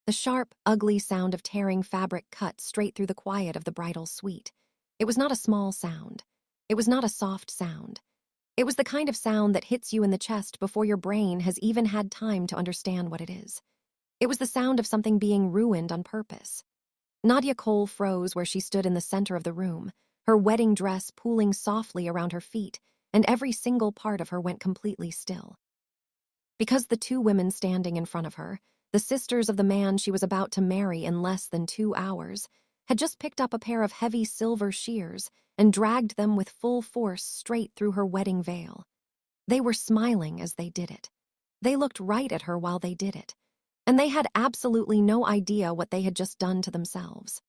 The sharp, ugly sound of tearing fabric cut straight through the quiet of the bridal suite. It was not a small sound. It was not a soft sound. It was the kind of sound that hits you in the chest before your brain has even had time to understand what it is. It was the sound of something being ruined on purpose. Nadia Cole froze where she stood in the center of the room, her wedding dress pooling softly around her feet, and every single part of her went completely still. Because the two women standing in front of her, the sisters of the man she was about to marry in less than 2 hours, had just picked up a pair of heavy silver shears and dragged them with full force straight through her wedding veil. They were smiling as they did it. They looked right at her while they did it, and they had absolutely no idea what they had just done to themselves.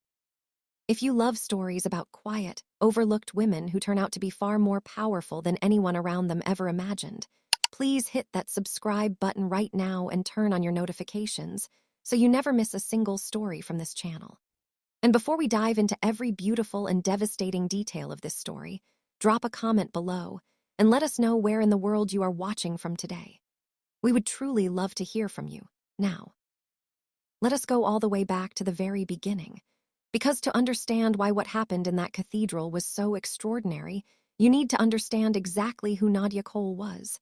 If you love stories about quiet, overlooked women who turn out to be far more powerful than anyone around them ever imagined, please hit that subscribe button right now and turn on your notifications so you never miss a single story from this channel. And before we dive into every beautiful and devastating detail of this story, drop a comment below and let us know where in the world you are watching from today. We would truly love to hear from you. Now, let us go all the way back to the very beginning, because to understand why what happened in that cathedral was so extraordinary, you need to understand exactly who Nadia Cole was.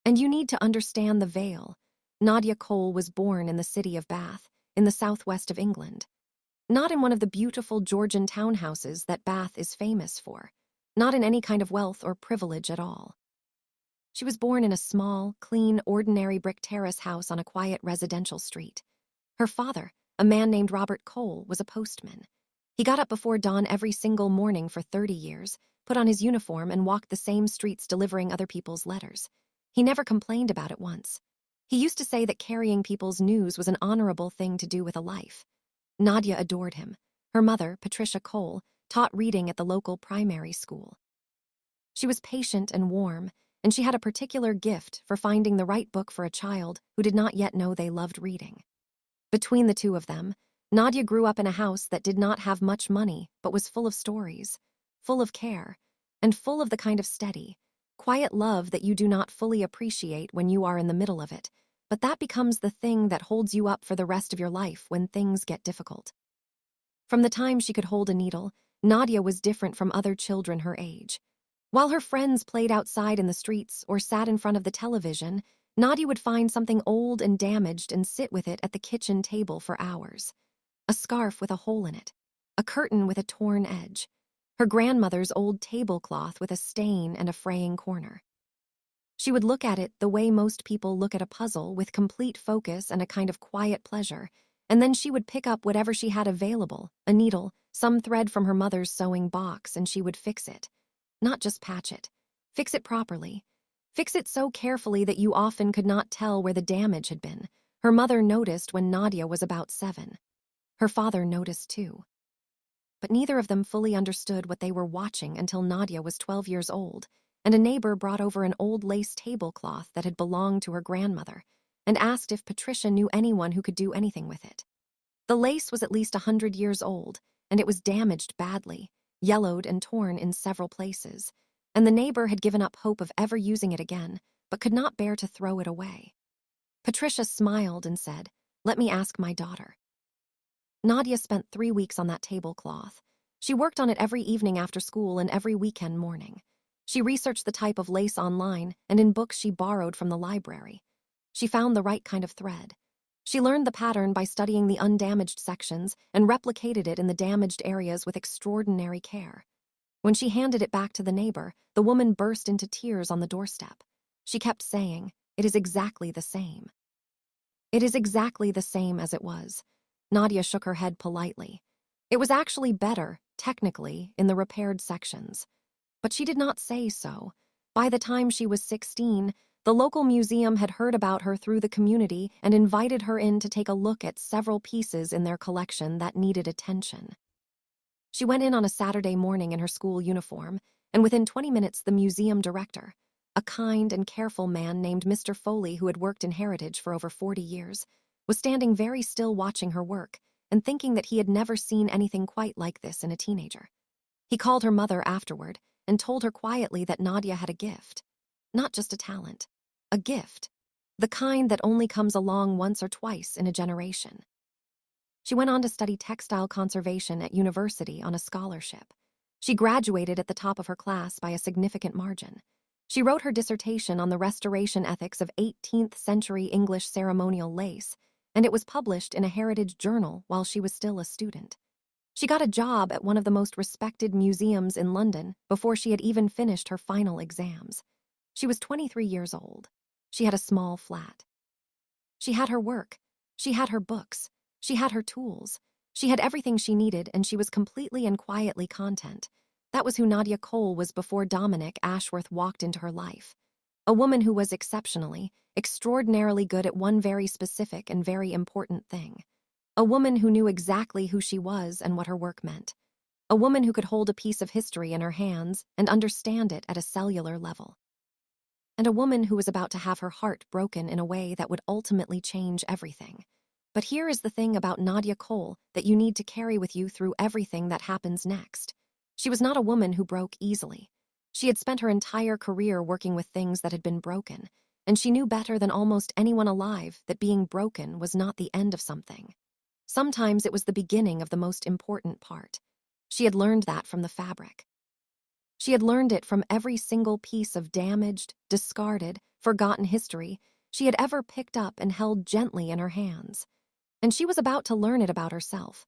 And you need to understand the veil. Nadia Cole was born in the city of Bath, in the southwest of England. Not in one of the beautiful Georgian townhouses that Bath is famous for. Not in any kind of wealth or privilege at all. She was born in a small, clean, ordinary brick terrace house on a quiet residential street. Her father, a man named Robert Cole, was a postman. He got up before dawn every single morning for 30 years, put on his uniform, and walked the same streets delivering other people's letters. He never complained about it once. He used to say that carrying people's news was an honorable thing to do with a life. Nadia adored him. Her mother, Patricia Cole, taught reading at the local primary school. She was patient and warm, and she had a particular gift for finding the right book for a child who did not yet know they loved reading. Between the two of them, Nadia grew up in a house that did not have much money but was full of stories, full of care, and full of the kind of steady, quiet love that you do not fully appreciate when you are in the middle of it, but that becomes the thing that holds you up for the rest of your life when things get difficult. From the time she could hold a needle, Nadia was different from other children her age. While her friends played outside in the streets or sat in front of the television, Nadia would find something old and damaged and sit with it at the kitchen table for hours. A scarf with a hole in it, a curtain with a torn edge, her grandmother's old tablecloth with a stain and a fraying corner. She would look at it the way most people look at a puzzle, with complete focus and a kind of quiet pleasure, and then she would pick up whatever she had available, a needle, some thread from her mother's sewing box, and she would fix it. Not just patch it. Fix it properly. Fix it so carefully that you often could not tell where the damage had been. Her mother noticed when Nadia was about 7. Her father noticed too. But neither of them fully understood what they were watching until Nadia was 12 years old, and a neighbor brought over an old lace tablecloth that had belonged to her grandmother and asked if Patricia knew anyone who could do anything with it. The lace was at least 100 years old, and it was damaged badly, yellowed and torn in several places, and the neighbor had given up hope of ever using it again, but could not bear to throw it away. Patricia smiled and said, "Let me ask my daughter." Nadia spent 3 weeks on that tablecloth. She worked on it every evening after school and every weekend morning. She researched the type of lace online and in books she borrowed from the library. She found the right kind of thread. She learned the pattern by studying the undamaged sections and replicated it in the damaged areas with extraordinary care. When she handed it back to the neighbor, the woman burst into tears on the doorstep. She kept saying, "It is exactly the same. It is exactly the same as it was." Nadia shook her head politely. It was actually better, technically, in the repaired sections. But she did not say so. By the time she was 16, the local museum had heard about her through the community and invited her in to take a look at several pieces in their collection that needed attention. She went in on a Saturday morning in her school uniform, and within 20 minutes the museum director, a kind and careful man named Mr. Foley who had worked in Heritage for over 40 years, was standing very still watching her work and thinking that he had never seen anything quite like this in a teenager. He called her mother afterward and told her quietly that Nadia had a gift. Not just a talent. A gift. The kind that only comes along once or twice in a generation. She went on to study textile conservation at university on a scholarship. She graduated at the top of her class by a significant margin. She wrote her dissertation on the restoration ethics of 18th century English ceremonial lace, and it was published in a heritage journal while she was still a student. She got a job at one of the most respected museums in London before she had even finished her final exams. She was 23 years old. She had a small flat. She had her work. She had her books. She had her tools. She had everything she needed, and she was completely and quietly content. That was who Nadia Cole was before Dominic Ashworth walked into her life. A woman who was exceptionally, extraordinarily good at one very specific and very important thing. A woman who knew exactly who she was and what her work meant. A woman who could hold a piece of history in her hands and understand it at a cellular level. And a woman who was about to have her heart broken in a way that would ultimately change everything. But here is the thing about Nadia Cole that you need to carry with you through everything that happens next. She was not a woman who broke easily. She had spent her entire career working with things that had been broken, and she knew better than almost anyone alive that being broken was not the end of something. Sometimes it was the beginning of the most important part. She had learned that from the fabric. She had learned it from every single piece of damaged, discarded, forgotten history she had ever picked up and held gently in her hands. And she was about to learn it about herself.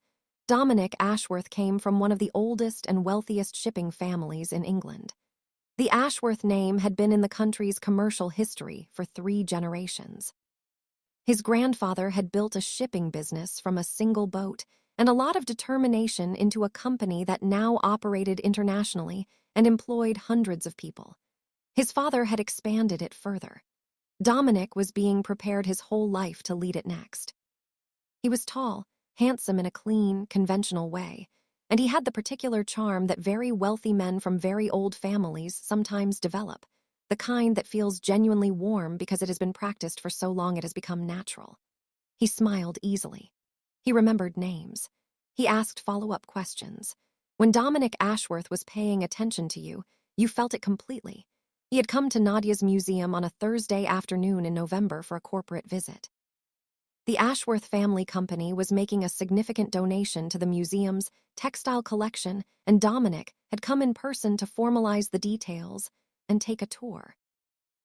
Dominic Ashworth came from one of the oldest and wealthiest shipping families in England. The Ashworth name had been in the country's commercial history for 3 generations. His grandfather had built a shipping business from a single boat and a lot of determination into a company that now operated internationally and employed hundreds of people. His father had expanded it further. Dominic was being prepared his whole life to lead it next. He was tall, handsome in a clean, conventional way, and he had the particular charm that very wealthy men from very old families sometimes develop, the kind that feels genuinely warm because it has been practiced for so long it has become natural. He smiled easily. He remembered names. He asked follow-up questions. When Dominic Ashworth was paying attention to you, you felt it completely. He had come to Nadia's museum on a Thursday afternoon in November for a corporate visit. The Ashworth family company was making a significant donation to the museum's textile collection, and Dominic had come in person to formalize the details and take a tour.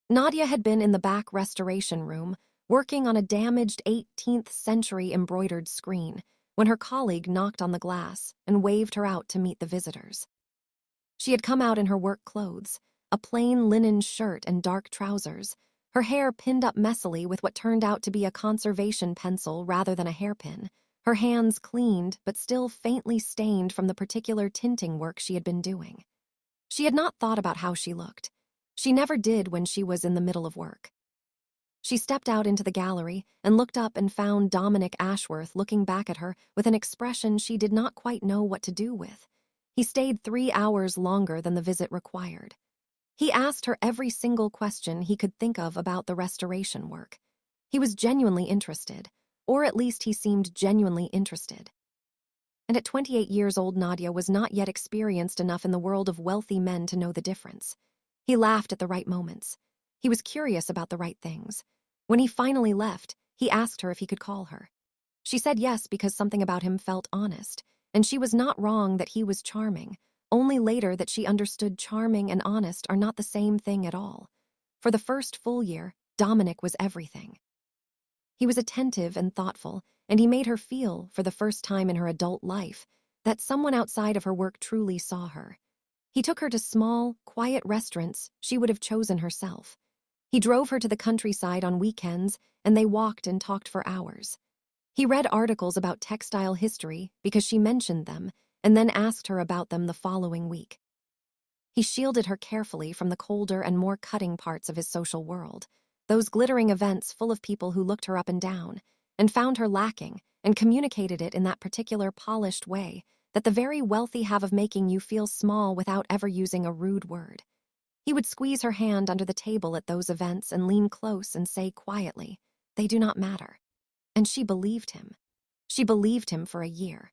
Nadia had been in the back restoration room, working on a damaged 18th century embroidered screen, when her colleague knocked on the glass and waved her out to meet the visitors. She had come out in her work clothes, a plain linen shirt and dark trousers, her hair pinned up messily with what turned out to be a conservation pencil rather than a hairpin, her hands cleaned but still faintly stained from the particular tinting work she had been doing. She had not thought about how she looked. She never did when she was in the middle of work. She stepped out into the gallery and looked up and found Dominic Ashworth looking back at her with an expression she did not quite know what to do with. He stayed 3 hours longer than the visit required. He asked her every single question he could think of about the restoration work. He was genuinely interested, or at least he seemed genuinely interested. And at 28 years old, Nadia was not yet experienced enough in the world of wealthy men to know the difference. He laughed at the right moments. He was curious about the right things. When he finally left, he asked her if he could call her. She said yes because something about him felt honest, and she was not wrong that he was charming. Only later that she understood charming and honest are not the same thing at all. For the first full year, Dominic was everything. He was attentive and thoughtful, and he made her feel, for the first time in her adult life, that someone outside of her work truly saw her. He took her to small, quiet restaurants she would have chosen herself. He drove her to the countryside on weekends, and they walked and talked for hours. He read articles about textile history because she mentioned them, and then asked her about them the following week. He shielded her carefully from the colder and more cutting parts of his social world, those glittering events full of people who looked her up and down, and found her lacking, and communicated it in that particular polished way that the very wealthy have of making you feel small without ever using a rude word. He would squeeze her hand under the table at those events and lean close and say quietly, "They do not matter." And she believed him. She believed him for a year.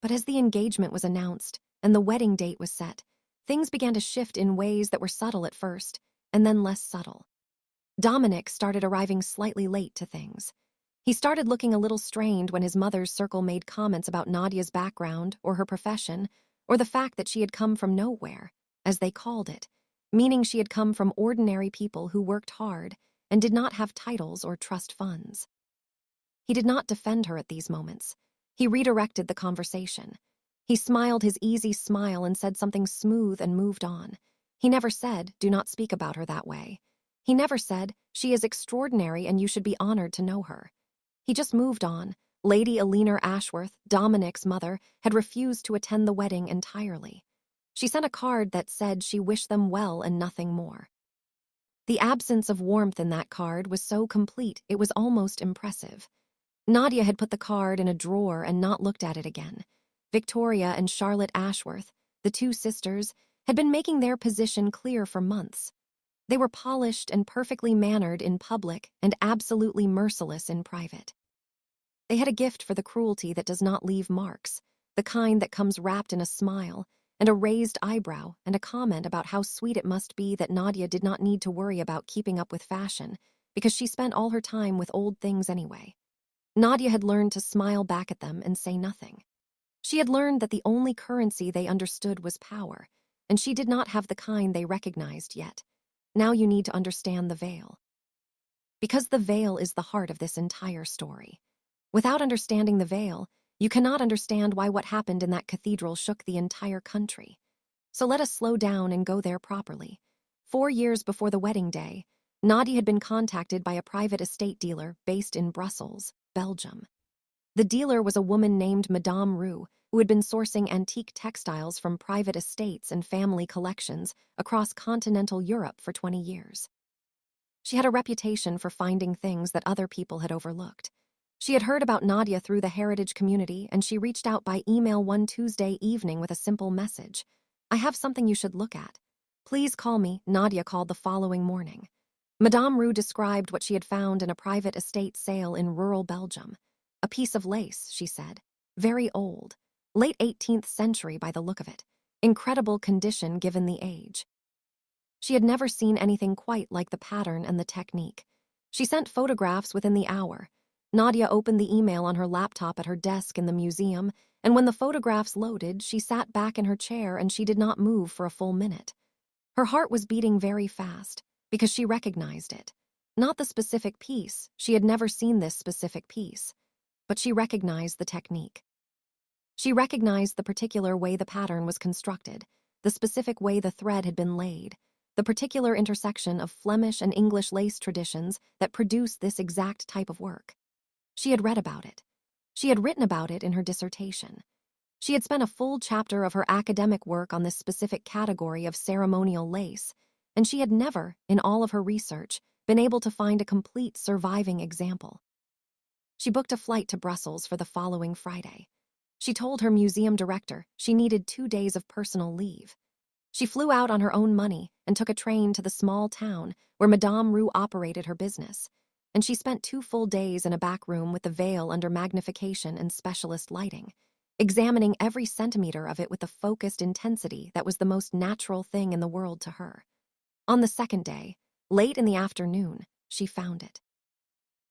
But as the engagement was announced and the wedding date was set, things began to shift in ways that were subtle at first, and then less subtle. Dominic started arriving slightly late to things. He started looking a little strained when his mother's circle made comments about Nadia's background or her profession, or the fact that she had come from nowhere, as they called it, meaning she had come from ordinary people who worked hard and did not have titles or trust funds. He did not defend her at these moments. He redirected the conversation. He smiled his easy smile and said something smooth and moved on. He never said, "Do not speak about her that way." He never said, "She is extraordinary and you should be honored to know her." He just moved on. Lady Eleanor Ashworth, Dominic's mother, had refused to attend the wedding entirely. She sent a card that said she wished them well and nothing more. The absence of warmth in that card was so complete it was almost impressive. Nadia had put the card in a drawer and not looked at it again. Victoria and Charlotte Ashworth, the two sisters, had been making their position clear for months. They were polished and perfectly mannered in public and absolutely merciless in private. They had a gift for the cruelty that does not leave marks, the kind that comes wrapped in a smile and a raised eyebrow and a comment about how sweet it must be that Nadia did not need to worry about keeping up with fashion because she spent all her time with old things anyway. Nadia had learned to smile back at them and say nothing. She had learned that the only currency they understood was power, and she did not have the kind they recognized yet. Now you need to understand the veil. Because the veil is the heart of this entire story. Without understanding the veil, you cannot understand why what happened in that cathedral shook the entire country. So let us slow down and go there properly. 4 years before the wedding day, Nadia had been contacted by a private estate dealer based in Brussels, Belgium. The dealer was a woman named Madame Roux, who had been sourcing antique textiles from private estates and family collections across continental Europe for 20 years. She had a reputation for finding things that other people had overlooked. She had heard about Nadia through the heritage community, and she reached out by email one Tuesday evening with a simple message. "I have something you should look at. Please call me," Nadia called the following morning. Madame Roux described what she had found in a private estate sale in rural Belgium. A piece of lace, she said. Very old. Late 18th century by the look of it. Incredible condition given the age. She had never seen anything quite like the pattern and the technique. She sent photographs within the hour. Nadia opened the email on her laptop at her desk in the museum, and when the photographs loaded, she sat back in her chair and she did not move for a full minute. Her heart was beating very fast, because she recognized it. Not the specific piece, she had never seen this specific piece, but she recognized the technique. She recognized the particular way the pattern was constructed, the specific way the thread had been laid, the particular intersection of Flemish and English lace traditions that produced this exact type of work. She had read about it. She had written about it in her dissertation. She had spent a full chapter of her academic work on this specific category of ceremonial lace, and she had never, in all of her research, been able to find a complete surviving example. She booked a flight to Brussels for the following Friday. She told her museum director she needed 2 days of personal leave. She flew out on her own money and took a train to the small town where Madame Roux operated her business, and she spent 2 full days in a back room with the veil under magnification and specialist lighting, examining every centimeter of it with the focused intensity that was the most natural thing in the world to her. On the second day, late in the afternoon, she found it.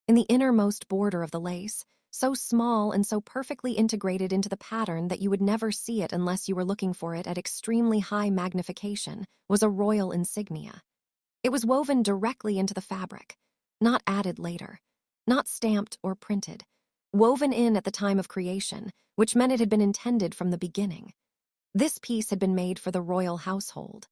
In the innermost border of the lace, so small and so perfectly integrated into the pattern that you would never see it unless you were looking for it at extremely high magnification, was a royal insignia. It was woven directly into the fabric, not added later, not stamped or printed, woven in at the time of creation, which meant it had been intended from the beginning. This piece had been made for the royal household.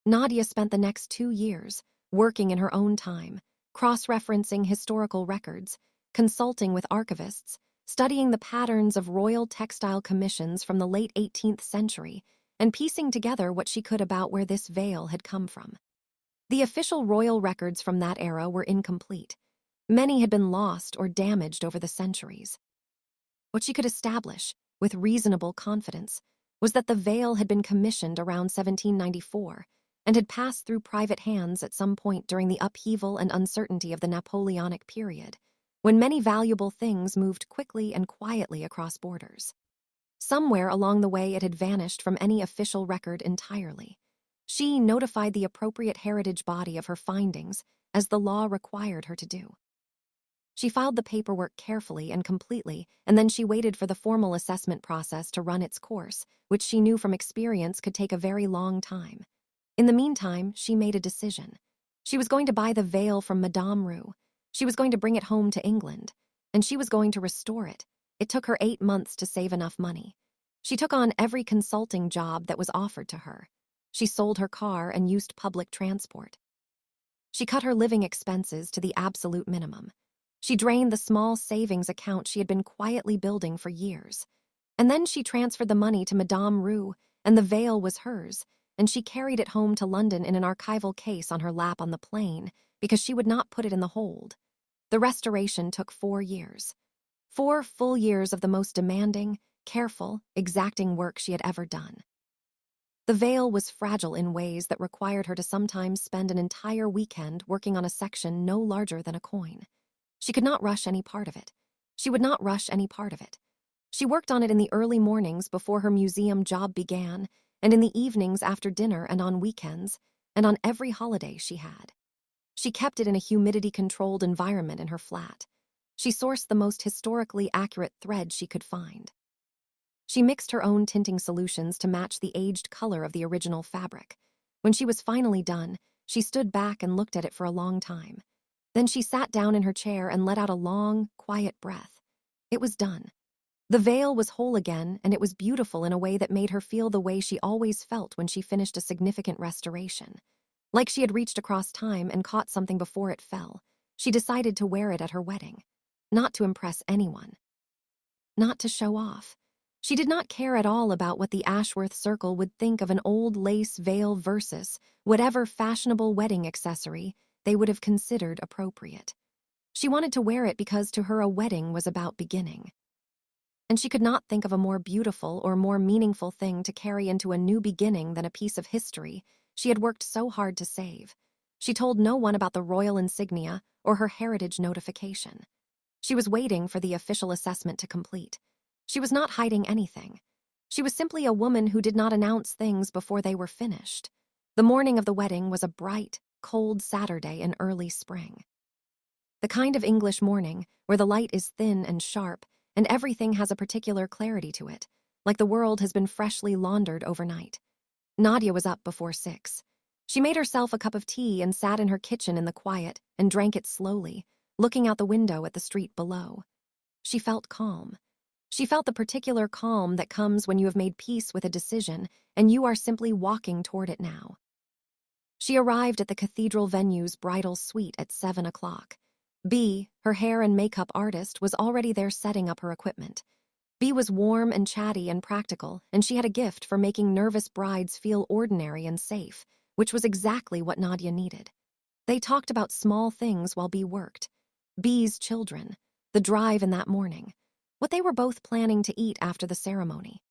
Nadia spent the next 2 years working in her own time, cross-referencing historical records, consulting with archivists, studying the patterns of royal textile commissions from the late 18th century, and piecing together what she could about where this veil had come from. The official royal records from that era were incomplete. Many had been lost or damaged over the centuries. What she could establish, with reasonable confidence, was that the veil had been commissioned around 1794 and had passed through private hands at some point during the upheaval and uncertainty of the Napoleonic period, when many valuable things moved quickly and quietly across borders. Somewhere along the way it had vanished from any official record entirely. She notified the appropriate heritage body of her findings, as the law required her to do. She filed the paperwork carefully and completely, and then she waited for the formal assessment process to run its course, which she knew from experience could take a very long time. In the meantime, she made a decision. She was going to buy the veil from Madame Rue. She was going to bring it home to England, and she was going to restore it. It took her 8 months to save enough money. She took on every consulting job that was offered to her. She sold her car and used public transport. She cut her living expenses to the absolute minimum. She drained the small savings account she had been quietly building for years. And then she transferred the money to Madame Rue, and the veil was hers, and she carried it home to London in an archival case on her lap on the plane because she would not put it in the hold. The restoration took 4 years. 4 full years of the most demanding, careful, exacting work she had ever done. The veil was fragile in ways that required her to sometimes spend an entire weekend working on a section no larger than a coin. She could not rush any part of it. She would not rush any part of it. She worked on it in the early mornings before her museum job began, and in the evenings after dinner and on weekends, and on every holiday she had. She kept it in a humidity-controlled environment in her flat. She sourced the most historically accurate thread she could find. She mixed her own tinting solutions to match the aged color of the original fabric. When she was finally done, she stood back and looked at it for a long time. Then she sat down in her chair and let out a long, quiet breath. It was done. The veil was whole again, and it was beautiful in a way that made her feel the way she always felt when she finished a significant restoration. Like she had reached across time and caught something before it fell. She decided to wear it at her wedding. Not to impress anyone. Not to show off. She did not care at all about what the Ashworth Circle would think of an old lace veil versus whatever fashionable wedding accessory they would have considered appropriate. She wanted to wear it because to her a wedding was about beginning. And she could not think of a more beautiful or more meaningful thing to carry into a new beginning than a piece of history she had worked so hard to save. She told no one about the royal insignia or her heritage notification. She was waiting for the official assessment to complete. She was not hiding anything. She was simply a woman who did not announce things before they were finished. The morning of the wedding was a bright, cold Saturday in early spring. The kind of English morning where the light is thin and sharp and everything has a particular clarity to it, like the world has been freshly laundered overnight. Nadia was up before 6. She made herself a cup of tea and sat in her kitchen in the quiet and drank it slowly, looking out the window at the street below. She felt calm. She felt the particular calm that comes when you have made peace with a decision and you are simply walking toward it now. She arrived at the cathedral venue's bridal suite at 7 o'clock. B, her hair and makeup artist, was already there setting up her equipment. B was warm and chatty and practical, and she had a gift for making nervous brides feel ordinary and safe, which was exactly what Nadia needed. They talked about small things while B worked. B's children, the drive in that morning, what they were both planning to eat after the ceremony.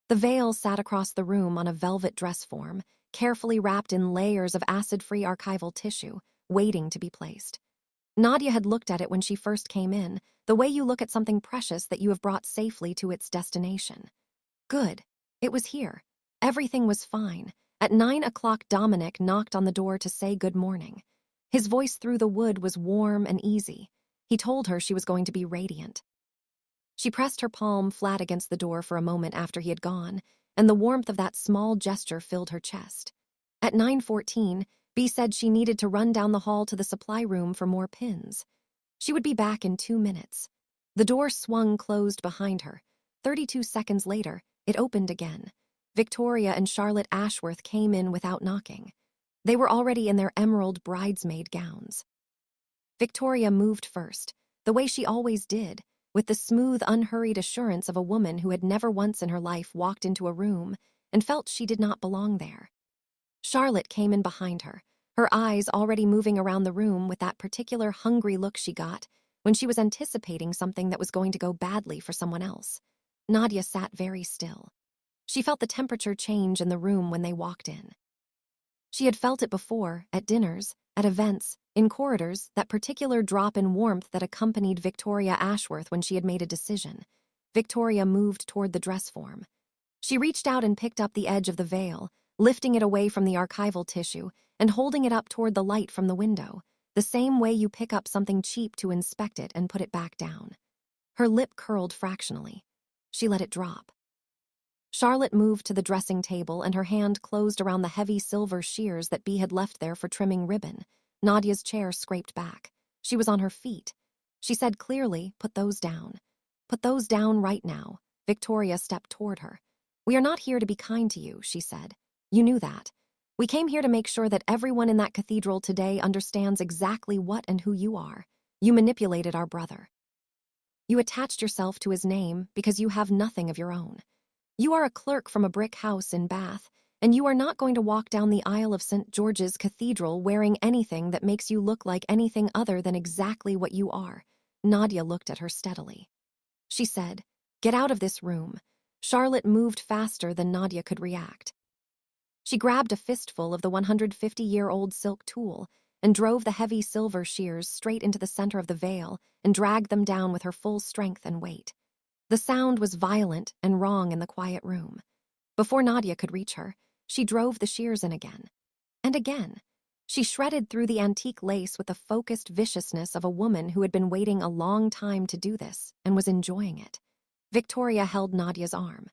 The veil sat across the room on a velvet dress form, carefully wrapped in layers of acid-free archival tissue, waiting to be placed. Nadia had looked at it when she first came in, the way you look at something precious that you have brought safely to its destination. Good. It was here. Everything was fine. At 9 o'clock, Dominic knocked on the door to say good morning. His voice through the wood was warm and easy. He told her she was going to be radiant. She pressed her palm flat against the door for a moment after he had gone, and the warmth of that small gesture filled her chest. At 9:14, B said she needed to run down the hall to the supply room for more pins. She would be back in 2 minutes. The door swung closed behind her. 32 seconds later, it opened again. Victoria and Charlotte Ashworth came in without knocking. They were already in their emerald bridesmaid gowns. Victoria moved first, the way she always did, with the smooth, unhurried assurance of a woman who had never once in her life walked into a room and felt she did not belong there. Charlotte came in behind her, her eyes already moving around the room with that particular hungry look she got when she was anticipating something that was going to go badly for someone else. Nadia sat very still. She felt the temperature change in the room when they walked in. She had felt it before, at dinners, at events, in corridors, that particular drop in warmth that accompanied Victoria Ashworth when she had made a decision. Victoria moved toward the dress form. She reached out and picked up the edge of the veil, lifting it away from the archival tissue and holding it up toward the light from the window. the same way you pick up something cheap to inspect it and put it back down. Her lip curled fractionally. She let it drop. Charlotte moved to the dressing table and her hand closed around the heavy silver shears that Bea had left there for trimming ribbon. Nadia's chair scraped back. She was on her feet. She said clearly, "Put those down. Put those down right now." Victoria stepped toward her. "We are not here to be kind to you," she said. "You knew that. We came here to make sure that everyone in that cathedral today understands exactly what and who you are. You manipulated our brother. You attached yourself to his name because you have nothing of your own. You are a clerk from a brick house in Bath, and you are not going to walk down the aisle of St. George's Cathedral wearing anything that makes you look like anything other than exactly what you are." Nadia looked at her steadily. She said, "Get out of this room." Charlotte moved faster than Nadia could react. She grabbed a fistful of the 150-year-old silk tool and drove the heavy silver shears straight into the center of the veil and dragged them down with her full strength and weight. The sound was violent and wrong in the quiet room. Before Nadia could reach her, she drove the shears in again. And again. She shredded through the antique lace with the focused viciousness of a woman who had been waiting a long time to do this and was enjoying it. Victoria held Nadia's arm.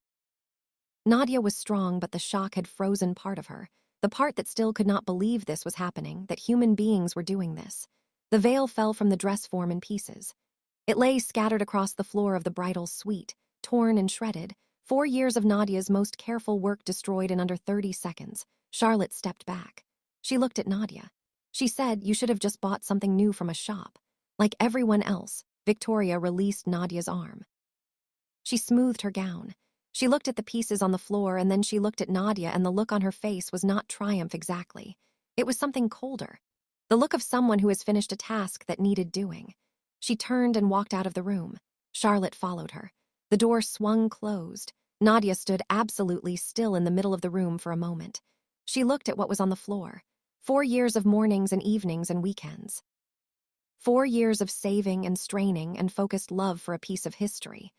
Nadia was strong, but the shock had frozen part of her, the part that still could not believe this was happening, that human beings were doing this. The veil fell from the dress form in pieces. It lay scattered across the floor of the bridal suite, torn and shredded, 4 years of Nadia's most careful work destroyed in under 30 seconds. Charlotte stepped back. She looked at Nadia. She said, "You should have just bought something new from a shop." Like everyone else, Victoria released Nadia's arm. She smoothed her gown. She looked at the pieces on the floor and then she looked at Nadia, and the look on her face was not triumph exactly. It was something colder. The look of someone who has finished a task that needed doing. She turned and walked out of the room. Charlotte followed her. The door swung closed. Nadia stood absolutely still in the middle of the room for a moment. She looked at what was on the floor. 4 years of mornings and evenings and weekends. 4 years of saving and straining and focused love for a piece of history.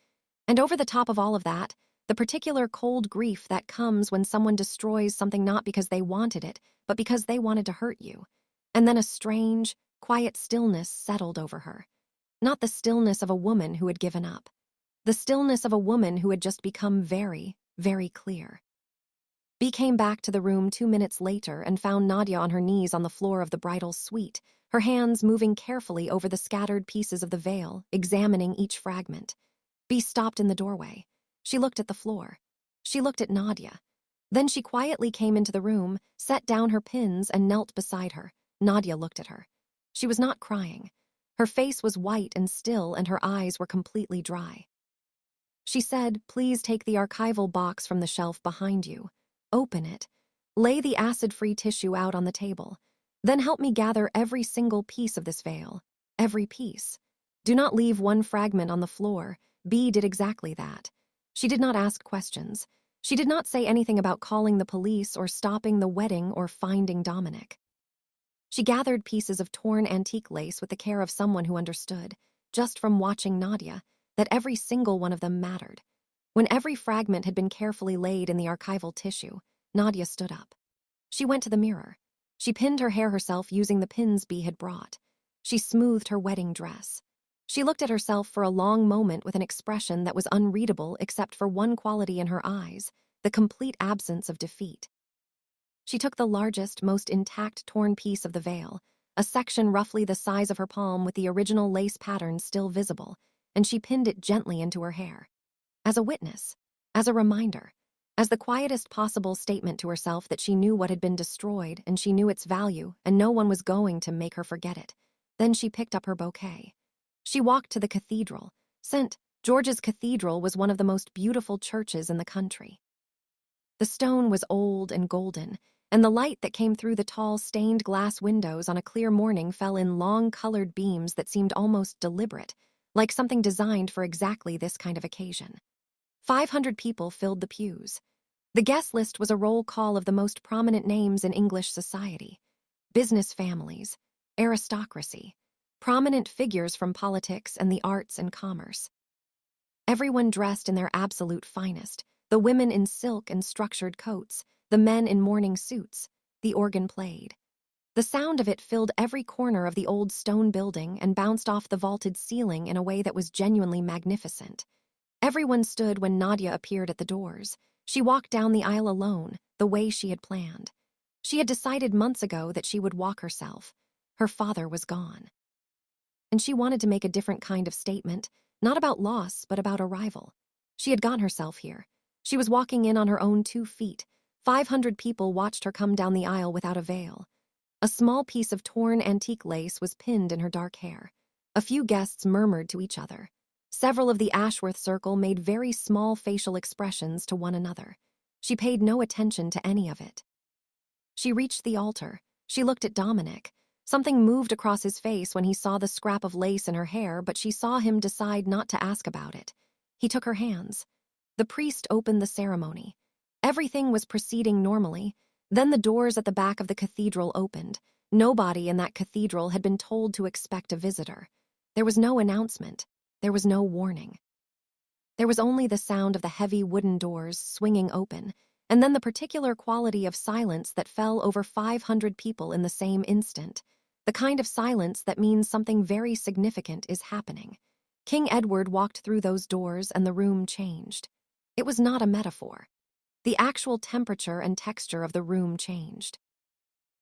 And over the top of all of that, the particular cold grief that comes when someone destroys something not because they wanted it, but because they wanted to hurt you. And then a strange, quiet stillness settled over her. Not the stillness of a woman who had given up. The stillness of a woman who had just become very, very clear. Bea came back to the room 2 minutes later and found Nadia on her knees on the floor of the bridal suite, her hands moving carefully over the scattered pieces of the veil, examining each fragment. Bea stopped in the doorway. She looked at the floor. She looked at Nadia. Then she quietly came into the room, set down her pins, and knelt beside her. Nadia looked at her. She was not crying. Her face was white and still, and her eyes were completely dry. She said, "Please take the archival box from the shelf behind you. Open it. Lay the acid-free tissue out on the table. Then help me gather every single piece of this veil. Every piece. Do not leave one fragment on the floor." Bea did exactly that. She did not ask questions. She did not say anything about calling the police or stopping the wedding or finding Dominic. She gathered pieces of torn antique lace with the care of someone who understood, just from watching Nadia, that every single one of them mattered. When every fragment had been carefully laid in the archival tissue, Nadia stood up. She went to the mirror. She pinned her hair herself using the pins Bea had brought. She smoothed her wedding dress. She looked at herself for a long moment with an expression that was unreadable except for one quality in her eyes, the complete absence of defeat. She took the largest, most intact torn piece of the veil, a section roughly the size of her palm with the original lace pattern still visible, and she pinned it gently into her hair. As a witness, as a reminder, as the quietest possible statement to herself that she knew what had been destroyed and she knew its value and no one was going to make her forget it. Then she picked up her bouquet. She walked to the cathedral. St. George's Cathedral was one of the most beautiful churches in the country. The stone was old and golden, and the light that came through the tall stained glass windows on a clear morning fell in long colored beams that seemed almost deliberate, like something designed for exactly this kind of occasion. 500 people filled the pews. The guest list was a roll call of the most prominent names in English society. Business families, aristocracy, prominent figures from politics and the arts and commerce. Everyone dressed in their absolute finest, the women in silk and structured coats, the men in mourning suits. The organ played. The sound of it filled every corner of the old stone building and bounced off the vaulted ceiling in a way that was genuinely magnificent. Everyone stood when Nadia appeared at the doors. She walked down the aisle alone, the way she had planned. She had decided months ago that she would walk herself. Her father was gone. And she wanted to make a different kind of statement, not about loss, but about arrival. She had gotten herself here. She was walking in on her own 2 feet. 500 people watched her come down the aisle without a veil. A small piece of torn antique lace was pinned in her dark hair. A few guests murmured to each other. Several of the Ashworth circle made very small facial expressions to one another. She paid no attention to any of it. She reached the altar. She looked at Dominic. Something moved across his face when he saw the scrap of lace in her hair, but she saw him decide not to ask about it. He took her hands. The priest opened the ceremony. Everything was proceeding normally. Then the doors at the back of the cathedral opened. Nobody in that cathedral had been told to expect a visitor. There was no announcement. There was no warning. There was only the sound of the heavy wooden doors swinging open, and then the particular quality of silence that fell over 500 people in the same instant. The kind of silence that means something very significant is happening. King Edward walked through those doors and the room changed. It was not a metaphor. The actual temperature and texture of the room changed.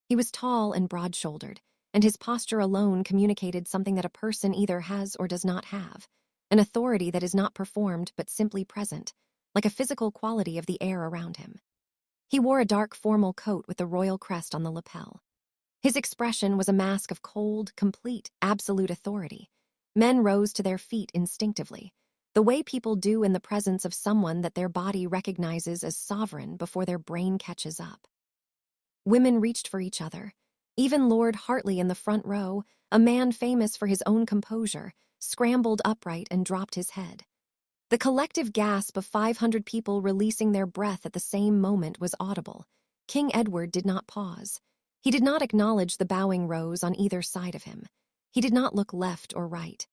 He was tall and broad-shouldered, and his posture alone communicated something that a person either has or does not have, an authority that is not performed but simply present, like a physical quality of the air around him. He wore a dark formal coat with the royal crest on the lapel. His expression was a mask of cold, complete, absolute authority. Men rose to their feet instinctively, the way people do in the presence of someone that their body recognizes as sovereign before their brain catches up. Women reached for each other. Even Lord Hartley in the front row, a man famous for his own composure, scrambled upright and dropped his head. The collective gasp of 500 people releasing their breath at the same moment was audible. King Edward did not pause. He did not acknowledge the bowing rows on either side of him. He did not look left or right.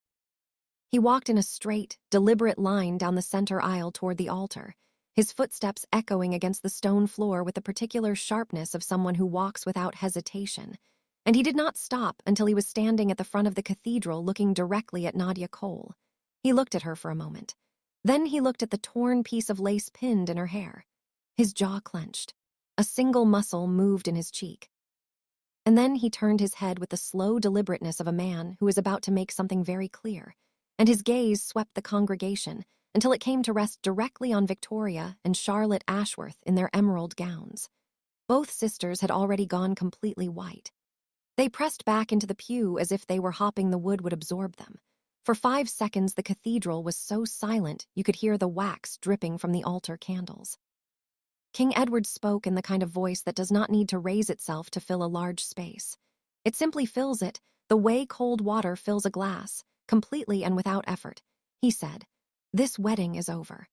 He walked in a straight, deliberate line down the center aisle toward the altar, his footsteps echoing against the stone floor with the particular sharpness of someone who walks without hesitation. And he did not stop until he was standing at the front of the cathedral looking directly at Nadia Cole. He looked at her for a moment. Then he looked at the torn piece of lace pinned in her hair. His jaw clenched. A single muscle moved in his cheek. And then he turned his head with the slow deliberateness of a man who is about to make something very clear, and his gaze swept the congregation until it came to rest directly on Victoria and Charlotte Ashworth in their emerald gowns. Both sisters had already gone completely white. They pressed back into the pew as if they were hoping the wood would absorb them. For 5 seconds, the cathedral was so silent you could hear the wax dripping from the altar candles. King Edward spoke in the kind of voice that does not need to raise itself to fill a large space. It simply fills it, the way cold water fills a glass, completely and without effort. He said, "This wedding is over.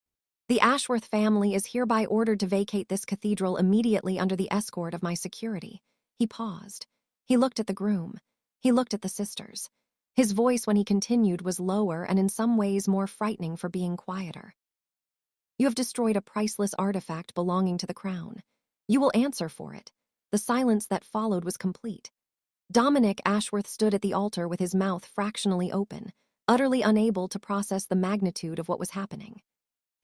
The Ashworth family is hereby ordered to vacate this cathedral immediately under the escort of my security." He paused. He looked at the groom. He looked at the sisters. His voice when he continued was lower and in some ways more frightening for being quieter. "You have destroyed a priceless artifact belonging to the crown. You will answer for it." The silence that followed was complete. Dominic Ashworth stood at the altar with his mouth fractionally open, utterly unable to process the magnitude of what was happening.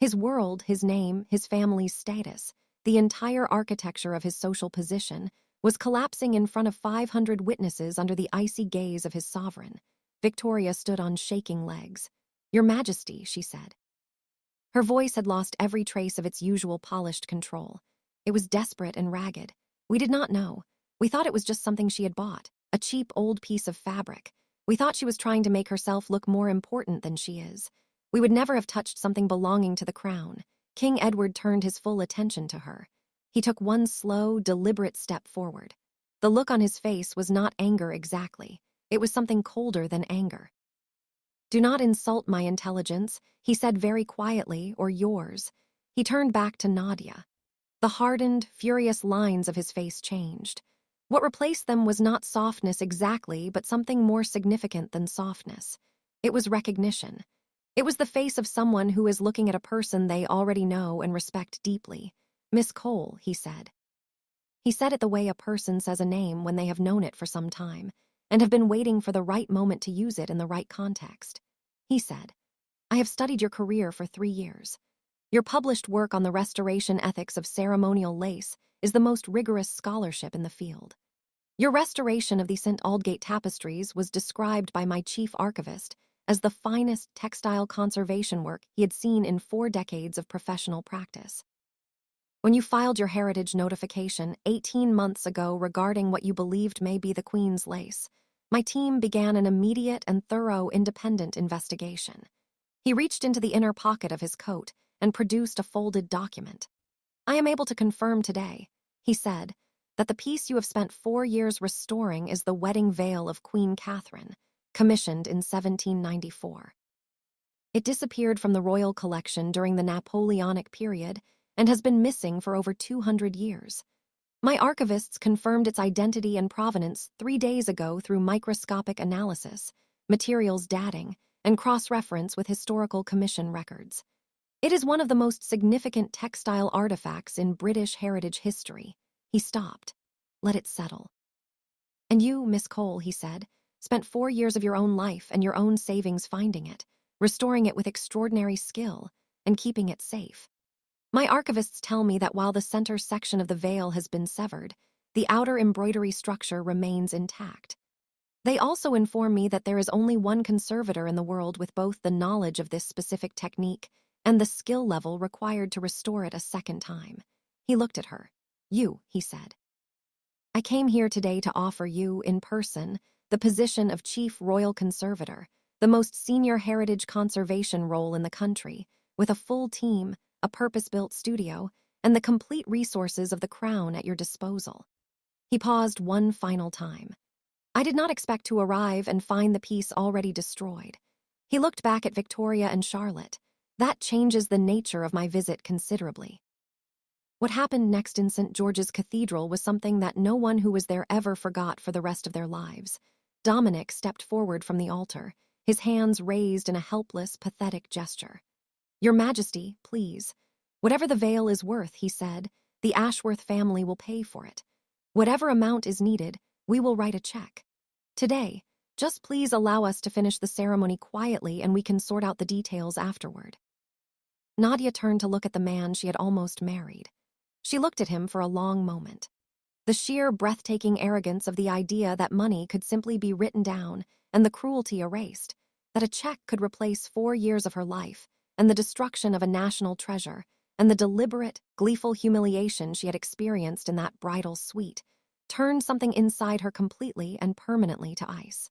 His world, his name, his family's status, the entire architecture of his social position, was collapsing in front of 500 witnesses under the icy gaze of his sovereign. Victoria stood on shaking legs. "Your Majesty," she said. Her voice had lost every trace of its usual polished control. It was desperate and ragged. "We did not know. We thought it was just something she had bought, a cheap old piece of fabric. We thought she was trying to make herself look more important than she is. We would never have touched something belonging to the crown." King Edward turned his full attention to her. He took one slow, deliberate step forward. The look on his face was not anger exactly. It was something colder than anger. "Do not insult my intelligence," he said very quietly, "or yours." He turned back to Nadia. The hardened, furious lines of his face changed. What replaced them was not softness exactly, but something more significant than softness. It was recognition. It was the face of someone who is looking at a person they already know and respect deeply. "Miss Cole," he said. He said it the way a person says a name when they have known it for some time and have been waiting for the right moment to use it in the right context. He said, "I have studied your career for 3 years. Your published work on the restoration ethics of ceremonial lace is the most rigorous scholarship in the field. Your restoration of the St. Aldgate tapestries was described by my chief archivist as the finest textile conservation work he had seen in 4 decades of professional practice. When you filed your heritage notification 18 months ago regarding what you believed may be the Queen's lace, my team began an immediate and thorough independent investigation." He reached into the inner pocket of his coat and produced a folded document. "I am able to confirm today," he said, "that the piece you have spent 4 years restoring is the wedding veil of Queen Catherine, commissioned in 1794. It disappeared from the royal collection during the Napoleonic period and has been missing for over 200 years. My archivists confirmed its identity and provenance 3 days ago through microscopic analysis, materials dating, and cross-reference with historical commission records. It is one of the most significant textile artifacts in British heritage history." He stopped. "Let it settle." "And you, Miss Cole," he said, "spent 4 years of your own life and your own savings finding it, restoring it with extraordinary skill, and keeping it safe. My archivists tell me that while the center section of the veil has been severed, the outer embroidery structure remains intact. They also inform me that there is only one conservator in the world with both the knowledge of this specific technique and the skill level required to restore it a second time." He looked at her. "You," he said. "I came here today to offer you, in person, the position of Chief Royal Conservator, the most senior heritage conservation role in the country, with a full team, a purpose-built studio, and the complete resources of the Crown at your disposal." He paused one final time. "I did not expect to arrive and find the piece already destroyed." He looked back at Victoria and Charlotte. "That changes the nature of my visit considerably." What happened next in St. George's Cathedral was something that no one who was there ever forgot for the rest of their lives. Dominic stepped forward from the altar, his hands raised in a helpless, pathetic gesture. "Your Majesty, please. Whatever the veil is worth," he said, "the Ashworth family will pay for it. Whatever amount is needed, we will write a check. Today, just please allow us to finish the ceremony quietly and we can sort out the details afterward." Nadia turned to look at the man she had almost married. She looked at him for a long moment. The sheer, breathtaking arrogance of the idea that money could simply be written down and the cruelty erased, that a check could replace 4 years of her life, and the destruction of a national treasure, and the deliberate, gleeful humiliation she had experienced in that bridal suite, turned something inside her completely and permanently to ice.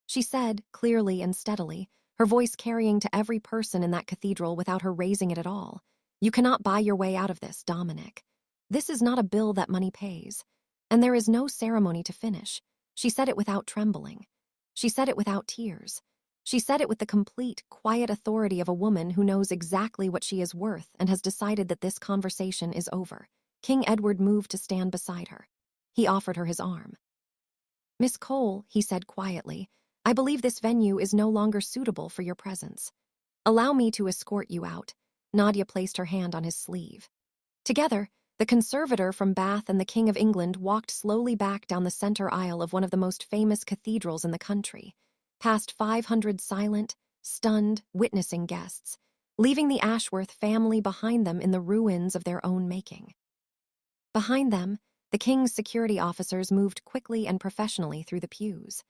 She said, clearly and steadily, her voice carrying to every person in that cathedral without her raising it at all, "You cannot buy your way out of this, Dominic. This is not a bill that money pays. And there is no ceremony to finish." She said it without trembling. She said it without tears. She said it with the complete, quiet authority of a woman who knows exactly what she is worth and has decided that this conversation is over. King Edward moved to stand beside her. He offered her his arm. "Miss Cole," he said quietly, "I believe this venue is no longer suitable for your presence. Allow me to escort you out." Nadia placed her hand on his sleeve. Together, the conservator from Bath and the King of England walked slowly back down the center aisle of one of the most famous cathedrals in the country, past 500 silent, stunned, witnessing guests, leaving the Ashworth family behind them in the ruins of their own making. Behind them, the king's security officers moved quickly and professionally through the pews.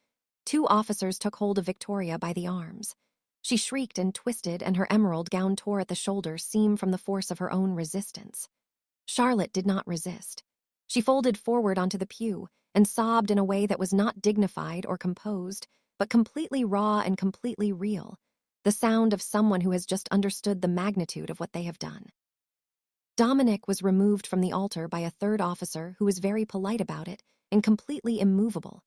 2 officers took hold of Victoria by the arms. She shrieked and twisted, and her emerald gown tore at the shoulder seam from the force of her own resistance. Charlotte did not resist. She folded forward onto the pew and sobbed in a way that was not dignified or composed, but completely raw and completely real, the sound of someone who has just understood the magnitude of what they have done. Dominic was removed from the altar by a 3rd officer who was very polite about it and completely immovable.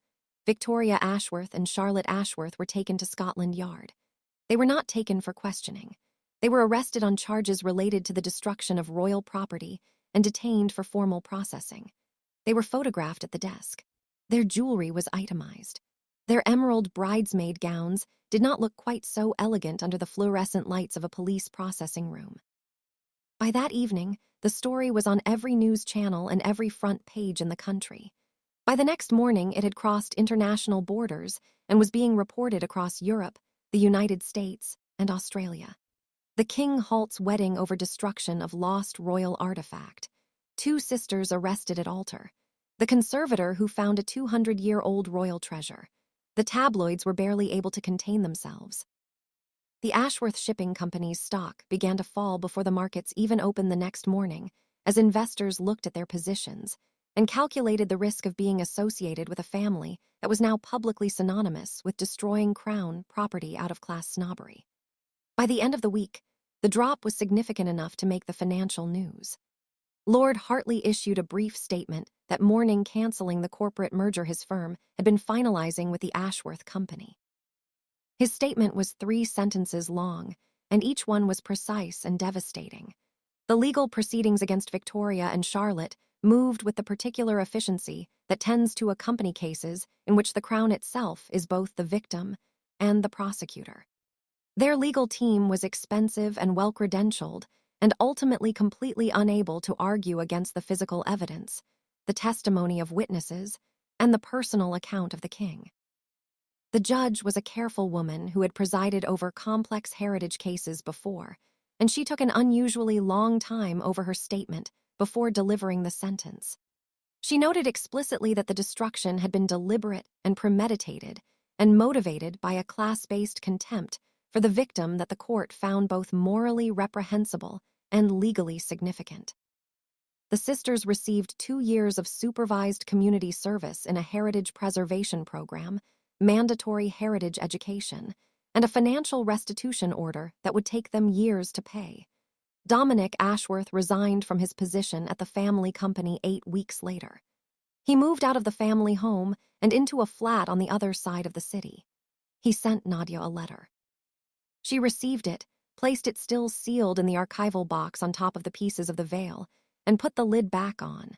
Victoria Ashworth and Charlotte Ashworth were taken to Scotland Yard. They were not taken for questioning. They were arrested on charges related to the destruction of royal property and detained for formal processing. They were photographed at the desk. Their jewelry was itemized. Their emerald bridesmaid gowns did not look quite so elegant under the fluorescent lights of a police processing room. By that evening, the story was on every news channel and every front page in the country. By the next morning, it had crossed international borders and was being reported across Europe, the United States, and Australia. The king halts wedding over destruction of lost royal artifact. Two sisters arrested at altar. The conservator who found a 200-year-old royal treasure. The tabloids were barely able to contain themselves. The Ashworth Shipping Company's stock began to fall before the markets even opened the next morning, as investors looked at their positions and calculated the risk of being associated with a family that was now publicly synonymous with destroying crown property out of class snobbery. By the end of the week, the drop was significant enough to make the financial news. Lord Hartley issued a brief statement that morning canceling the corporate merger his firm had been finalizing with the Ashworth Company. His statement was 3 sentences long, and each one was precise and devastating. The legal proceedings against Victoria and Charlotte moved with the particular efficiency that tends to accompany cases in which the Crown itself is both the victim and the prosecutor. Their legal team was expensive and well-credentialed, and ultimately completely unable to argue against the physical evidence, the testimony of witnesses, and the personal account of the king. The judge was a careful woman who had presided over complex heritage cases before, and she took an unusually long time over her statement before delivering the sentence. She noted explicitly that the destruction had been deliberate and premeditated and motivated by a class-based contempt for the victim that the court found both morally reprehensible and legally significant. The sisters received 2 years of supervised community service in a heritage preservation program, mandatory heritage education, and a financial restitution order that would take them years to pay. Dominic Ashworth resigned from his position at the family company 8 weeks later. He moved out of the family home and into a flat on the other side of the city. He sent Nadia a letter. She received it, placed it still sealed in the archival box on top of the pieces of the veil, and put the lid back on.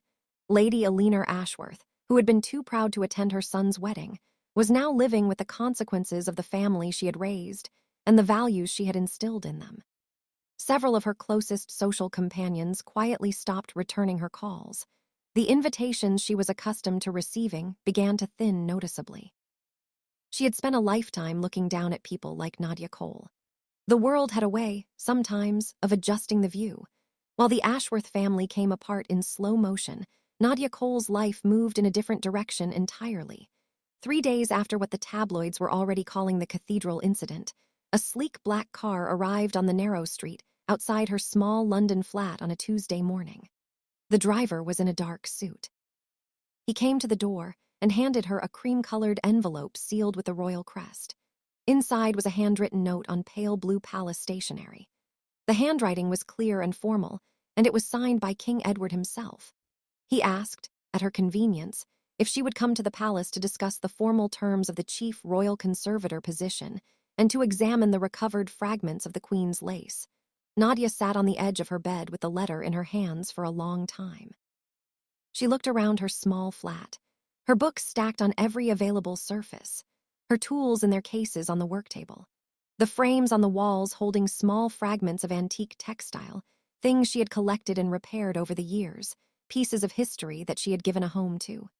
Lady Eleanor Ashworth, who had been too proud to attend her son's wedding, was now living with the consequences of the family she had raised and the values she had instilled in them. Several of her closest social companions quietly stopped returning her calls. The invitations she was accustomed to receiving began to thin noticeably. She had spent a lifetime looking down at people like Nadia Cole. The world had a way, sometimes, of adjusting the view. While the Ashworth family came apart in slow motion, Nadia Cole's life moved in a different direction entirely. 3 days after what the tabloids were already calling the cathedral incident, a sleek black car arrived on the narrow street outside her small London flat on a Tuesday morning. The driver was in a dark suit. He came to the door and handed her a cream-colored envelope sealed with the royal crest. Inside was a handwritten note on pale blue palace stationery. The handwriting was clear and formal, and it was signed by King Edward himself. He asked, at her convenience, if she would come to the palace to discuss the formal terms of the chief royal conservator position and to examine the recovered fragments of the Queen's lace. Nadia sat on the edge of her bed with the letter in her hands for a long time. She looked around her small flat, her books stacked on every available surface, her tools in their cases on the work table, the frames on the walls holding small fragments of antique textile, things she had collected and repaired over the years, pieces of history that she had given a home to.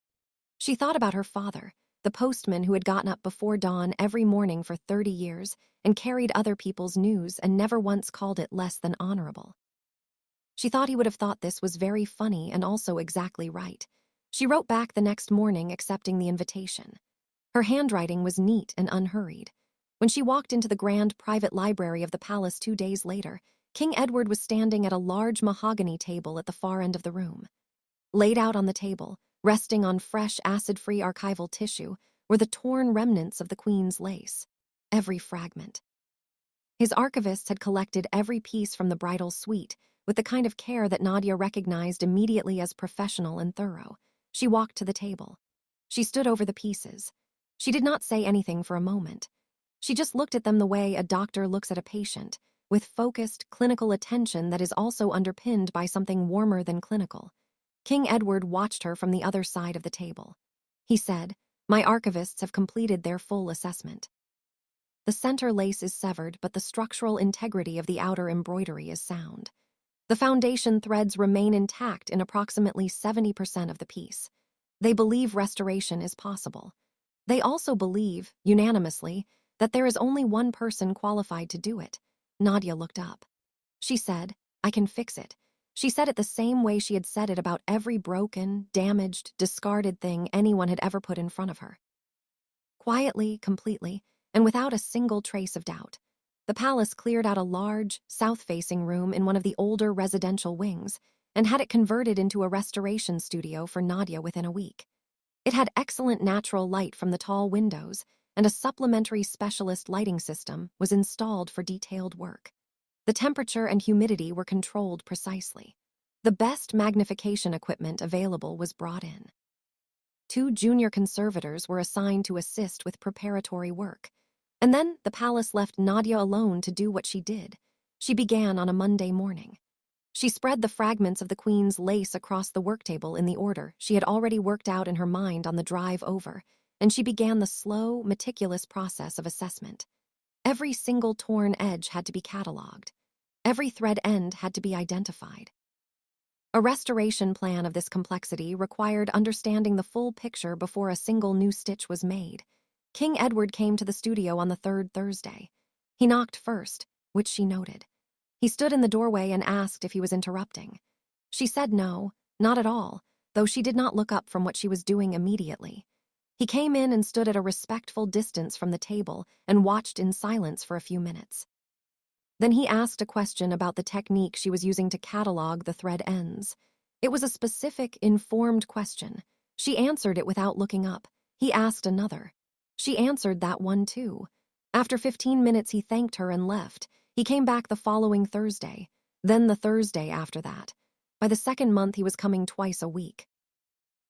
She thought about her father, the postman who had gotten up before dawn every morning for 30 years and carried other people's news and never once called it less than honorable. She thought he would have thought this was very funny and also exactly right. She wrote back the next morning accepting the invitation. Her handwriting was neat and unhurried. When she walked into the grand private library of the palace 2 days later, King Edward was standing at a large mahogany table at the far end of the room. Laid out on the table, resting on fresh acid-free archival tissue, were the torn remnants of the Queen's lace. Every fragment. His archivists had collected every piece from the bridal suite with the kind of care that Nadia recognized immediately as professional and thorough. She walked to the table. She stood over the pieces. She did not say anything for a moment. She just looked at them the way a doctor looks at a patient, with focused, clinical attention that is also underpinned by something warmer than clinical. King Edward watched her from the other side of the table. He said, "My archivists have completed their full assessment. The center lace is severed, but the structural integrity of the outer embroidery is sound. The foundation threads remain intact in approximately 70% of the piece. They believe restoration is possible. They also believe, unanimously, that there is only one person qualified to do it. Nadia looked up. She said, "I can fix it." She said it the same way she had said it about every broken, damaged, discarded thing anyone had ever put in front of her. Quietly, completely, and without a single trace of doubt, the palace cleared out a large, south-facing room in one of the older residential wings and had it converted into a restoration studio for Nadia within a week. It had excellent natural light from the tall windows, and a supplementary specialist lighting system was installed for detailed work. The temperature and humidity were controlled precisely. The best magnification equipment available was brought in. 2 junior conservators were assigned to assist with preparatory work. And then the palace left Nadia alone to do what she did. She began on a Monday morning. She spread the fragments of the queen's lace across the work table in the order she had already worked out in her mind on the drive over, and she began the slow, meticulous process of assessment. Every single torn edge had to be catalogued. Every thread end had to be identified. A restoration plan of this complexity required understanding the full picture before a single new stitch was made. King Edward came to the studio on the 3rd Thursday. He knocked first, which she noted. He stood in the doorway and asked if he was interrupting. She said no, not at all, though she did not look up from what she was doing immediately. He came in and stood at a respectful distance from the table and watched in silence for a few minutes. Then he asked a question about the technique she was using to catalog the thread ends. It was a specific, informed question. She answered it without looking up. He asked another. She answered that one too. After 15 minutes he thanked her and left. He came back the following Thursday, then the Thursday after that. By the 2nd month he was coming twice a week.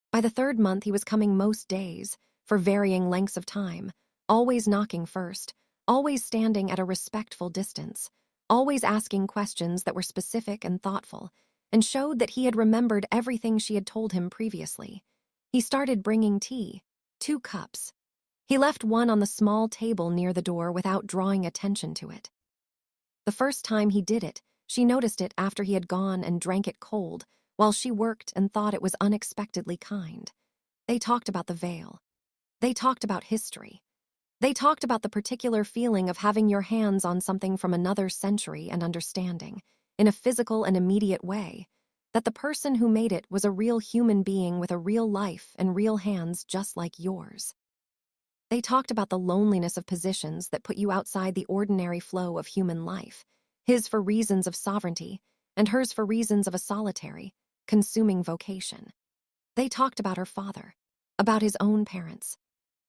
By the 3rd month he was coming most days, for varying lengths of time, always knocking first, always standing at a respectful distance, always asking questions that were specific and thoughtful, and showed that he had remembered everything she had told him previously. He started bringing tea, 2 cups. He left one on the small table near the door without drawing attention to it. The first time he did it, she noticed it after he had gone and drank it cold, while she worked and thought it was unexpectedly kind. They talked about the veil. They talked about history. They talked about the particular feeling of having your hands on something from another century and understanding, in a physical and immediate way, that the person who made it was a real human being with a real life and real hands just like yours. They talked about the loneliness of positions that put you outside the ordinary flow of human life, his for reasons of sovereignty, and hers for reasons of a solitary, consuming vocation. They talked about her father, about his own parents,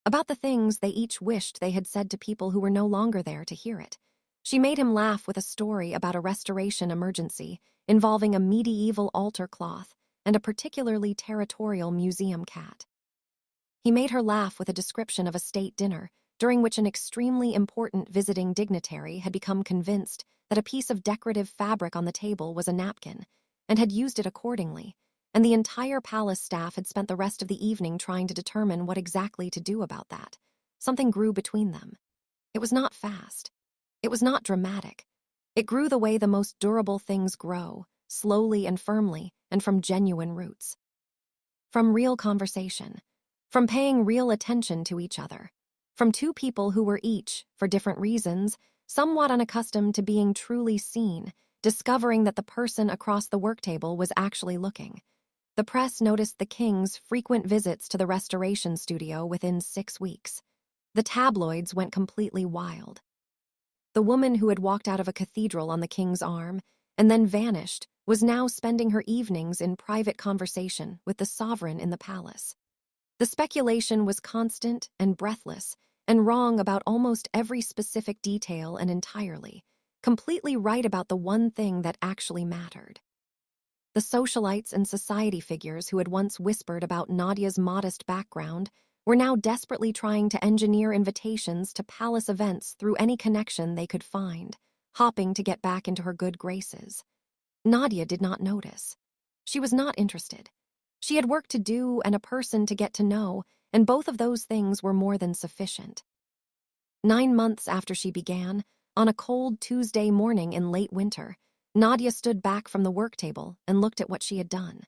about the things they each wished they had said to people who were no longer there to hear it. She made him laugh with a story about a restoration emergency involving a medieval altar cloth and a particularly territorial museum cat. He made her laugh with a description of a state dinner, during which an extremely important visiting dignitary had become convinced that a piece of decorative fabric on the table was a napkin, and had used it accordingly, and the entire palace staff had spent the rest of the evening trying to determine what exactly to do about that. Something grew between them. It was not fast. It was not dramatic. It grew the way the most durable things grow, slowly and firmly, and from genuine roots. From real conversation. From paying real attention to each other. From 2 people who were each, for different reasons, somewhat unaccustomed to being truly seen, discovering that the person across the work table was actually looking. The press noticed the king's frequent visits to the restoration studio within 6 weeks. The tabloids went completely wild. The woman who had walked out of a cathedral on the king's arm and then vanished was now spending her evenings in private conversation with the sovereign in the palace. The speculation was constant and breathless, and wrong about almost every specific detail and entirely, completely right about the one thing that actually mattered. The socialites and society figures who had once whispered about Nadia's modest background were now desperately trying to engineer invitations to palace events through any connection they could find, hopping to get back into her good graces. Nadia did not notice. She was not interested. She had work to do and a person to get to know, and both of those things were more than sufficient. 9 months after she began, on a cold Tuesday morning in late winter, Nadia stood back from the work table and looked at what she had done.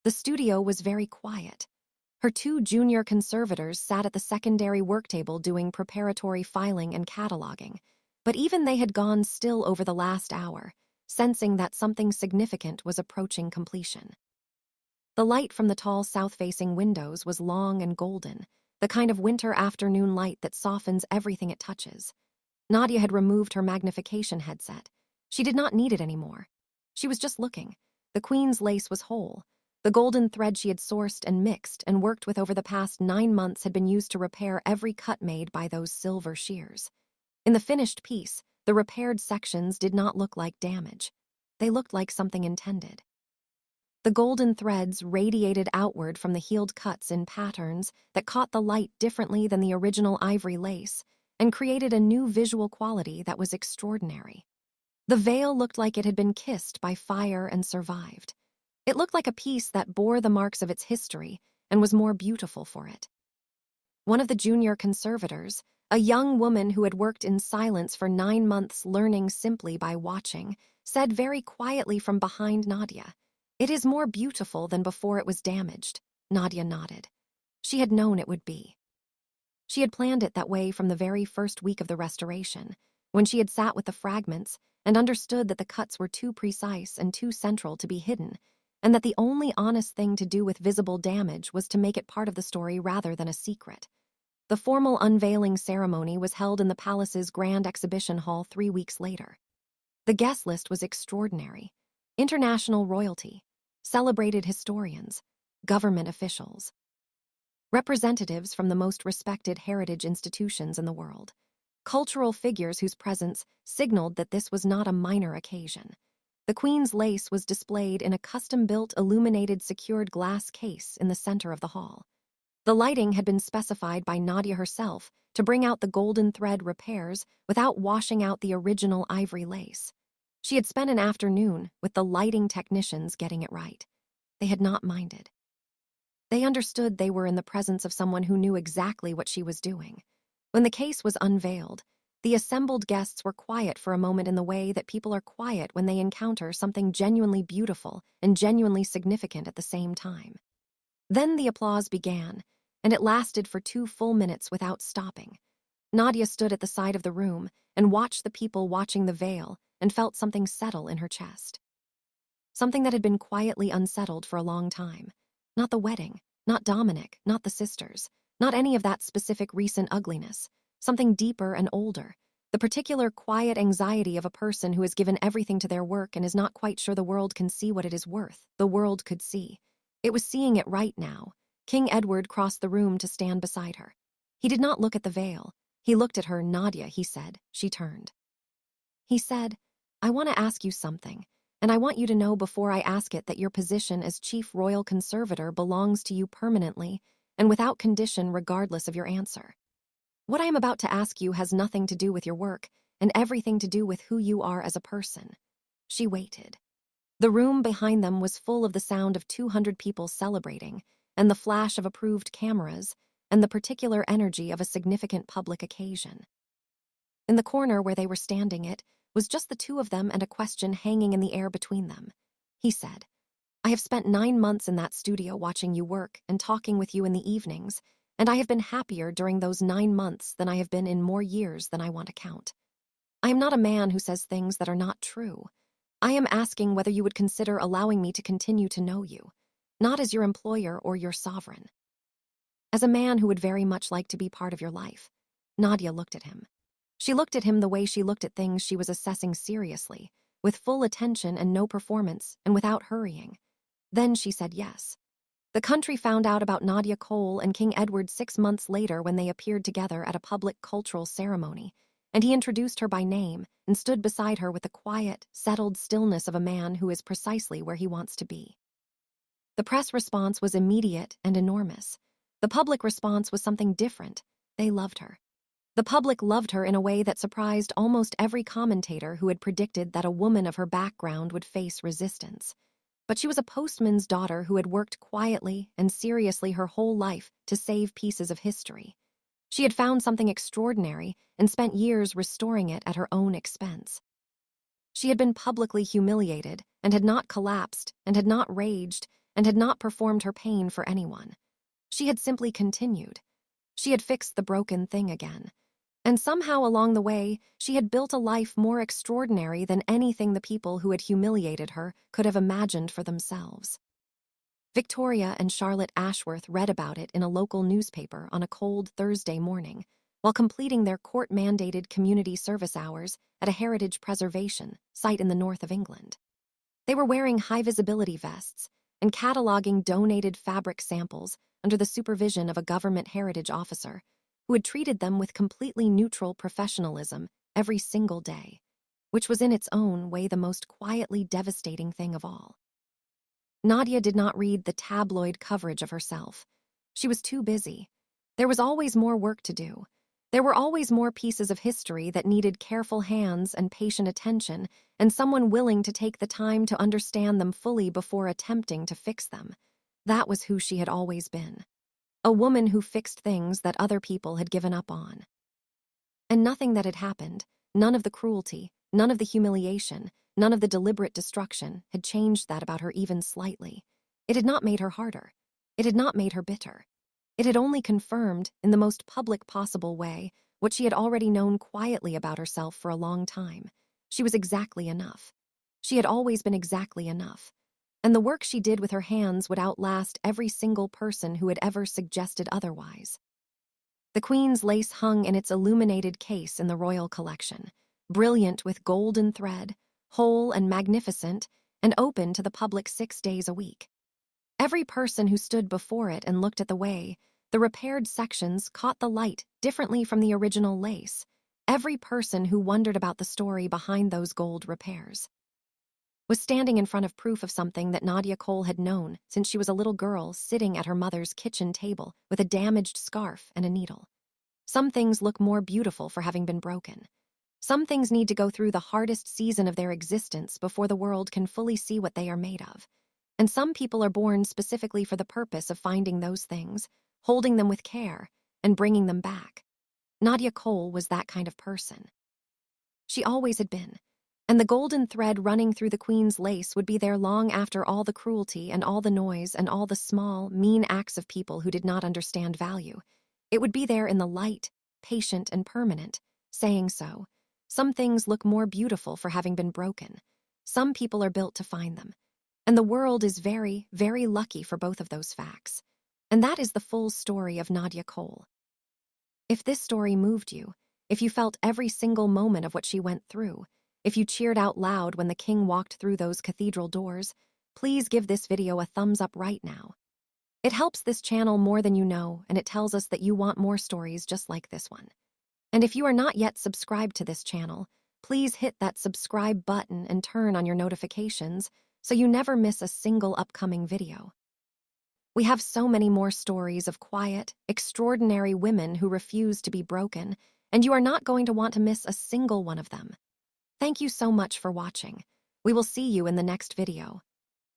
The studio was very quiet. Her two junior conservators sat at the secondary work table doing preparatory filing and cataloging, but even they had gone still over the last hour, sensing that something significant was approaching completion. The light from the tall south-facing windows was long and golden, the kind of winter afternoon light that softens everything it touches. Nadia had removed her magnification headset. She did not need it anymore. She was just looking. The queen's lace was whole. The golden thread she had sourced and mixed and worked with over the past 9 months had been used to repair every cut made by those silver shears. In the finished piece, the repaired sections did not look like damage. They looked like something intended. The golden threads radiated outward from the healed cuts in patterns that caught the light differently than the original ivory lace and created a new visual quality that was extraordinary. The veil looked like it had been kissed by fire and survived. It looked like a piece that bore the marks of its history and was more beautiful for it. One of the junior conservators, a young woman who had worked in silence for 9 months learning simply by watching, said very quietly from behind Nadia, "It is more beautiful than before it was damaged." Nadia nodded. She had known it would be. She had planned it that way from the very first week of the restoration, when she had sat with the fragments and understood that the cuts were too precise and too central to be hidden, and that the only honest thing to do with visible damage was to make it part of the story rather than a secret. The formal unveiling ceremony was held in the palace's grand exhibition hall 3 weeks later. The guest list was extraordinary. International royalty, celebrated historians, government officials, representatives from the most respected heritage institutions in the world, cultural figures whose presence signaled that this was not a minor occasion. The queen's lace was displayed in a custom-built illuminated secured glass case in the center of the hall. The lighting had been specified by Nadia herself to bring out the golden thread repairs without washing out the original ivory lace. She had spent an afternoon with the lighting technicians getting it right. They had not minded. They understood they were in the presence of someone who knew exactly what she was doing. When the case was unveiled, the assembled guests were quiet for a moment in the way that people are quiet when they encounter something genuinely beautiful and genuinely significant at the same time. Then the applause began, and it lasted for 2 full minutes without stopping. Nadia stood at the side of the room and watched the people watching the veil and felt something settle in her chest. Something that had been quietly unsettled for a long time. Not the wedding, not Dominic, not the sisters, not any of that specific recent ugliness. Something deeper and older. The particular quiet anxiety of a person who has given everything to their work and is not quite sure the world can see what it is worth. The world could see. It was seeing it right now. King Edward crossed the room to stand beside her. He did not look at the veil. He looked at her. "Nadia," he said. She turned. He said, "I want to ask you something, and I want you to know before I ask it that your position as chief royal conservator belongs to you permanently and without condition regardless of your answer. What I am about to ask you has nothing to do with your work and everything to do with who you are as a person." She waited. The room behind them was full of the sound of 200 people celebrating and the flash of approved cameras and the particular energy of a significant public occasion. In the corner where they were standing it was just the two of them and a question hanging in the air between them. He said, "I have spent 9 months in that studio watching you work and talking with you in the evenings, and I have been happier during those 9 months than I have been in more years than I want to count. I am not a man who says things that are not true. I am asking whether you would consider allowing me to continue to know you, not as your employer or your sovereign. As a man who would very much like to be part of your life." Nadia looked at him. She looked at him the way she looked at things she was assessing seriously, with full attention and no performance, and without hurrying. Then she said yes. The country found out about Nadia Cole and King Edward 6 months later when they appeared together at a public cultural ceremony, and he introduced her by name and stood beside her with the quiet, settled stillness of a man who is precisely where he wants to be. The press response was immediate and enormous. The public response was something different. They loved her. The public loved her in a way that surprised almost every commentator who had predicted that a woman of her background would face resistance. But she was a postman's daughter who had worked quietly and seriously her whole life to save pieces of history. She had found something extraordinary and spent years restoring it at her own expense. She had been publicly humiliated and had not collapsed and had not raged and had not performed her pain for anyone. She had simply continued. She had fixed the broken thing again. And somehow along the way, she had built a life more extraordinary than anything the people who had humiliated her could have imagined for themselves. Victoria and Charlotte Ashworth read about it in a local newspaper on a cold Thursday morning, while completing their court-mandated community service hours at a heritage preservation site in the north of England. They were wearing high-visibility vests and cataloging donated fabric samples under the supervision of a government heritage officer who had treated them with completely neutral professionalism every single day, which was in its own way the most quietly devastating thing of all. Nadia did not read the tabloid coverage of herself. She was too busy. There was always more work to do. There were always more pieces of history that needed careful hands and patient attention, and someone willing to take the time to understand them fully before attempting to fix them. That was who she had always been. A woman who fixed things that other people had given up on. And nothing that had happened, none of the cruelty, none of the humiliation, none of the deliberate destruction had changed that about her even slightly. It had not made her harder. It had not made her bitter. It had only confirmed, in the most public possible way, what she had already known quietly about herself for a long time. She was exactly enough. She had always been exactly enough. And the work she did with her hands would outlast every single person who had ever suggested otherwise. The Queen's lace hung in its illuminated case in the royal collection, brilliant with golden thread, whole and magnificent, and open to the public 6 days a week. Every person who stood before it and looked at the way the repaired sections caught the light differently from the original lace. Every person who wondered about the story behind those gold repairs was standing in front of proof of something that Nadia Cole had known since she was a little girl sitting at her mother's kitchen table with a damaged scarf and a needle. Some things look more beautiful for having been broken. Some things need to go through the hardest season of their existence before the world can fully see what they are made of. And some people are born specifically for the purpose of finding those things, holding them with care, and bringing them back. Nadia Cole was that kind of person. She always had been. And the golden thread running through the Queen's lace would be there long after all the cruelty and all the noise and all the small, mean acts of people who did not understand value. It would be there in the light, patient and permanent, saying so. Some things look more beautiful for having been broken. Some people are built to find them. And the world is very, very lucky for both of those facts. And that is the full story of Nadia Cole. If this story moved you, if you felt every single moment of what she went through, if you cheered out loud when the king walked through those cathedral doors, please give this video a thumbs up right now. It helps this channel more than you know, and it tells us that you want more stories just like this one. And if you are not yet subscribed to this channel, please hit that subscribe button and turn on your notifications so you never miss a single upcoming video. We have so many more stories of quiet, extraordinary women who refuse to be broken, and you are not going to want to miss a single one of them. Thank you so much for watching. We will see you in the next video.